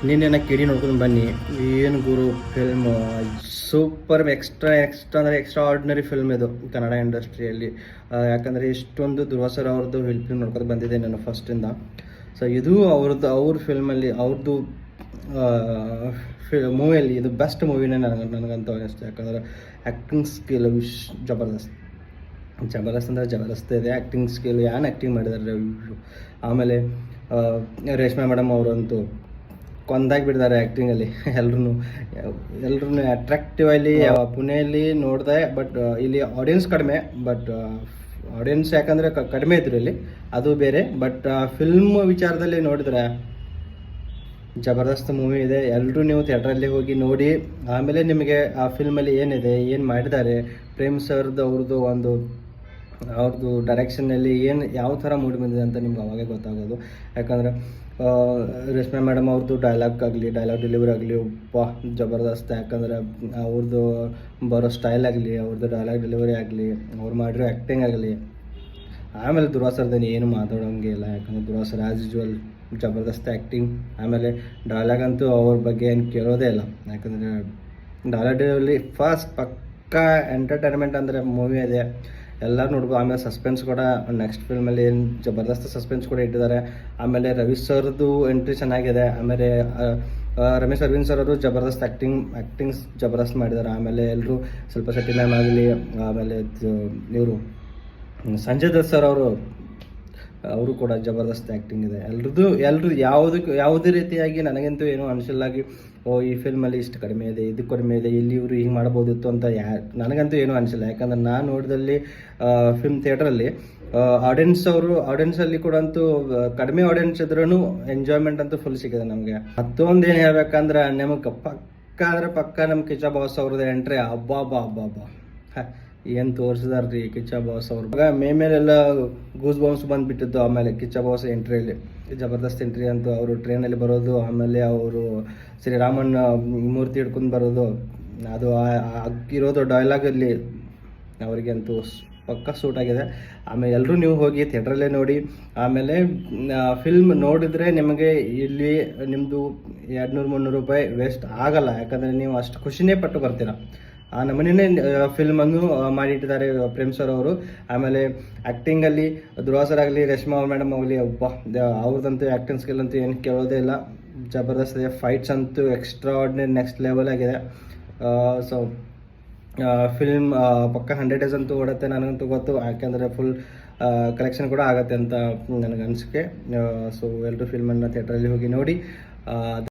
ನಿನ್ನೆ ಕಿಡಿ ನೋಡ್ಕೊಂಡು ಬನ್ನಿ. ಏನು ಗುರು film super extraordinary film ಇದು ಕನ್ನಡ ಇಂಡಸ್ಟ್ರಿಯಲ್ಲಿ. ಯಾಕಂದರೆ ಇಷ್ಟೊಂದು ಧ್ರುವಸರ್ ಅವ್ರದ್ದು ಫಿಲ್ಮ್ ನೋಡ್ಕೊಂಡು ಬಂದಿದ್ದೆ ನಾನು ಫಸ್ಟಿಂದ. ಸೊ ಇದು ಅವ್ರ ಫಿಲ್ಮಲ್ಲಿ ಅವ್ರದ್ದು ಮೂವಿಯಲ್ಲಿ ಇದು ಬೆಸ್ಟ್ ಮೂವಿನೇ ನನಗಂತೂ ಅನಿಸ್ತು. ಯಾಕಂದರೆ ಆ್ಯಕ್ಟಿಂಗ್ ಸ್ಕಿಲ್ ಜಬರ್ದಸ್ತ್ ಅಂದರೆ ಜಬರ್ದಸ್ತ್ ಇದೆ. ಆ್ಯಕ್ಟಿಂಗ್ ಸ್ಕಿಲ್ ಆ್ಯಕ್ಟಿಂಗ್ ಮಾಡಿದ್ದಾರೆ. ಆಮೇಲೆ ರೇಷ್ಮೆ ಮೇಡಮ್ ಅವರಂತೂ ಕೊಂದಾಗಿ ಬಿಡ್ತಾರೆ ಆ್ಯಕ್ಟಿಂಗಲ್ಲಿ. ಎಲ್ರೂ ಅಟ್ರಾಕ್ಟಿವ್ ಅಲ್ಲಿ ಪುಣೆಯಲ್ಲಿ ನೋಡಿದೆ. ಬಟ್ ಇಲ್ಲಿ ಆಡಿಯನ್ಸ್ ಕಡಿಮೆ. ಬಟ್ ಆಡಿಯನ್ಸ್ ಯಾಕಂದರೆ ಕಡಿಮೆ ಇದ್ರು ಇಲ್ಲಿ, ಅದು ಬೇರೆ. ಬಟ್ ಫಿಲ್ಮ್ ವಿಚಾರದಲ್ಲಿ ನೋಡಿದ್ರೆ ಜಬರ್ದಸ್ತ್ ಮೂವಿ ಇದೆ. ಎಲ್ಲರೂ ನೀವು ಥಿಯೇಟ್ರಲ್ಲಿ ಹೋಗಿ ನೋಡಿ. ಆಮೇಲೆ ನಿಮಗೆ ಆ ಫಿಲ್ಮಲ್ಲಿ ಏನಿದೆ, ಏನು ಮಾಡಿದ್ದಾರೆ, ಪ್ರೇಮ್ ಸರ್ದು ಅವ್ರದ್ದು ಡೈರೆಕ್ಷನ್ನಲ್ಲಿ ಯಾವ ಥರ ಮೂಡಿ ಬಂದಿದೆ ಅಂತ ನಿಮ್ಗೆ ಅವಾಗೇ ಗೊತ್ತಾಗೋದು. ಯಾಕಂದರೆ ರೇಷ್ಮೆ ಮೇಡಮ್ ಅವ್ರದ್ದು ಡೈಲಾಗ್ ಡೆಲಿವರಿ ಆಗಲಿ ಜಬರ್ದಸ್ತ್. ಯಾಕಂದರೆ ಅವ್ರದ್ದು ಬರೋ ಸ್ಟೈಲ್ ಆಗಲಿ, ಅವ್ರದ್ದು ಡೈಲಾಗ್ ಡೆಲಿವರಿ ಆಗಲಿ, ಅವ್ರು ಮಾಡಿರೋ ಆ್ಯಕ್ಟಿಂಗ್ ಆಗಲಿ. ಆಮೇಲೆ ಧ್ರುವಸರ್ದೇನು ಏನು ಮಾತಾಡೋಂಗೆ ಇಲ್ಲ. ಯಾಕಂದರೆ ಧ್ರುವಸರ್ ಆ್ಯಸ್ ಯೂಶ್ವಲ್ ಜಬರ್ದಸ್ತ್ ಆ್ಯಕ್ಟಿಂಗ್. ಆಮೇಲೆ ಡೈಲಾಗ್ ಅಂತೂ ಅವ್ರ ಬಗ್ಗೆ ಏನು ಕೇಳೋದೇ ಇಲ್ಲ. ಯಾಕಂದರೆ ಡೈಲಾಗ್ ಡೆಲಿವರಿ ಫಸ್ಟ್ ಪಕ್ಕಾ ಎಂಟರ್ಟೈನ್ಮೆಂಟ್ ಅಂದರೆ ಮೂವಿ ಇದೆ, ಎಲ್ಲರೂ ನೋಡ್ಬೋದು. ಆಮೇಲೆ ಸಸ್ಪೆನ್ಸ್ ಕೂಡ ನೆಕ್ಸ್ಟ್ ಫಿಲ್ಮಲ್ಲಿ ಏನು ಜಬರ್ದಸ್ತ್ ಸಸ್ಪೆನ್ಸ್ ಕೂಡ ಇಟ್ಟಿದ್ದಾರೆ. ಆಮೇಲೆ ರವಿ ಸರ್ದು ಎಂಟ್ರಿ ಚೆನ್ನಾಗಿದೆ. ಆಮೇಲೆ ರಮೇಶ್ ಅರವಿಂದ್ ಸರ್ ಅವರು ಜಬರ್ದಸ್ತ್ ಆ್ಯಕ್ಟಿಂಗ್ ಜಬರ್ದಸ್ತ್ ಮಾಡಿದ್ದಾರೆ. ಆಮೇಲೆ ಎಲ್ಲರೂ ಸ್ವಲ್ಪ ಶೆಟ್ಟಿ ಮ್ಯಾಮ್ ಆಗಲಿ, ಆಮೇಲೆ ಇವರು ಸಂಜಯ್ ದತ್ ಸರ್ ಅವರು ಕೂಡ ಜಬರ್ದಸ್ತ್ ಆ್ಯಕ್ಟಿಂಗ್ ಇದೆ. ಎಲ್ಲರೂ ಯಾವುದೇ ರೀತಿಯಾಗಿ ನನಗಂತೂ ಏನೂ ಅನಿಸಿಲ್ಲಾಗಿ ಈ ಫಿಲ್ಮಲ್ಲಿ ಇಷ್ಟು ಕಡಿಮೆ ಇದೆ, ಇದು ಕಡಿಮೆ ಇದೆ, ಇಲ್ಲಿ ಇವರು ಹಿಂಗೆ ಮಾಡ್ಬೋದಿತ್ತು ಅಂತ ನನಗಂತೂ ಏನೂ ಅನಿಸಿಲ್ಲ. ಯಾಕಂದ್ರೆ ನಾನು ನೋಡಿದಲ್ಲಿ ಫಿಲ್ಮ್ ಥಿಯೇಟ್ರಲ್ಲಿ ಆಡಿಯನ್ಸಲ್ಲಿ ಕೂಡ ಅಂತೂ ಕಡಿಮೆ ಆಡಿಯನ್ಸ್ ಇದ್ರೂ ಎಂಜಾಯ್ಮೆಂಟ್ ಅಂತೂ ಫುಲ್ ಸಿಗಿದೆ ನಮಗೆ. ಮತ್ತೊಂದು ಏನು ಹೇಳ್ಬೇಕಂದ್ರೆ ನಮಗೆ ಪಕ್ಕ ನಮ್ಮ ಕಿಚ್ಚ ಬಾಸ್ ಅವ್ರದ್ದು ಎಂಟ್ರಿ ಅಬ್ಬಾ ಏನು ತೋರಿಸಿದಾರ್ರಿ ಕಿಚ್ಚ ಬಾಸ್ ಅವ್ರು. ಮೇಲೆಲ್ಲ ಗೂಸ್ ಬಾಂಬ್ಸ್ ಬಂದುಬಿಟ್ಟಿದ್ದು. ಆಮೇಲೆ ಕಿಚ್ಚ ಬಾಸ್ ಎಂಟ್ರಿಯಲ್ಲಿ ಜಬರ್ದಸ್ತ್ ಎಂಟ್ರಿ ಅಂತೂ ಅವರು ಟ್ರೈನಲ್ಲಿ ಬರೋದು, ಆಮೇಲೆ ಅವರು ಶ್ರೀರಾಮನ್ ಮೂರ್ತಿ ಹಿಡ್ಕೊಂಡು ಬರೋದು, ಅದು ಇರೋದು ಡೈಲಾಗಲ್ಲಿ ಅವರಿಗಂತೂ ಪಕ್ಕ ಸೂಟ್ ಆಗಿದೆ. ಆಮೇಲೆ ಎಲ್ಲರೂ ನೀವು ಹೋಗಿ ಥಿಯೇಟ್ರಲ್ಲೇ ನೋಡಿ. ಆಮೇಲೆ ಫಿಲ್ಮ್ ನೋಡಿದರೆ ನಿಮಗೆ ಇಲ್ಲಿ ನಿಮ್ಮದು 200-300 ರೂಪಾಯಿ ವೇಸ್ಟ್ ಆಗಲ್ಲ. ಯಾಕಂದರೆ ನೀವು ಅಷ್ಟು ಖುಷಿನೇ ಪಟ್ಟು ಬರ್ತೀರ. ಆ ನಮ್ಮನೇ ಫಿಲ್ಮನ್ನು ಮಾಡಿಟ್ಟಿದ್ದಾರೆ ಪ್ರೇಮ್ ಸರ್ ಅವರು. ಆಮೇಲೆ ಆ್ಯಕ್ಟಿಂಗಲ್ಲಿ ಧ್ರುವಸರ್ ಆಗಲಿ, ರೇಷ್ಮಾ ಮೇಡಮ್ ಆಗಲಿ, ಅವ್ರದ್ದಂತೂ ಆ್ಯಕ್ಟಿಂಗ್ ಸ್ಕಿಲ್ ಅಂತೂ ಏನು ಕೇಳೋದೇ ಇಲ್ಲ. ಜಬರ್ದಸ್ತ್ ಇದೆ. ಫೈಟ್ಸ್ ಅಂತೂ ಎಕ್ಸ್ಟ್ರಾ ಆರ್ಡಿನರಿ ನೆಕ್ಸ್ಟ್ ಲೆವೆಲ್ ಆಗಿದೆ. ಸೊ ಫಿಲ್ಮ್ ಪಕ್ಕ 100 ಡೇಸ್ ಅಂತೂ ಓಡುತ್ತೆ ನನಗಂತೂ ಗೊತ್ತು. ಯಾಕೆಂದರೆ ಫುಲ್ ಕಲೆಕ್ಷನ್ ಕೂಡ ಆಗುತ್ತೆ ಅಂತ ನನಗೆ ಅನಿಸಿಕೆ. ಸೊ ಎಲ್ಲರೂ ಫಿಲ್ಮನ್ನು ಥಿಯೇಟ್ರಲ್ಲಿ ಹೋಗಿ ನೋಡಿ.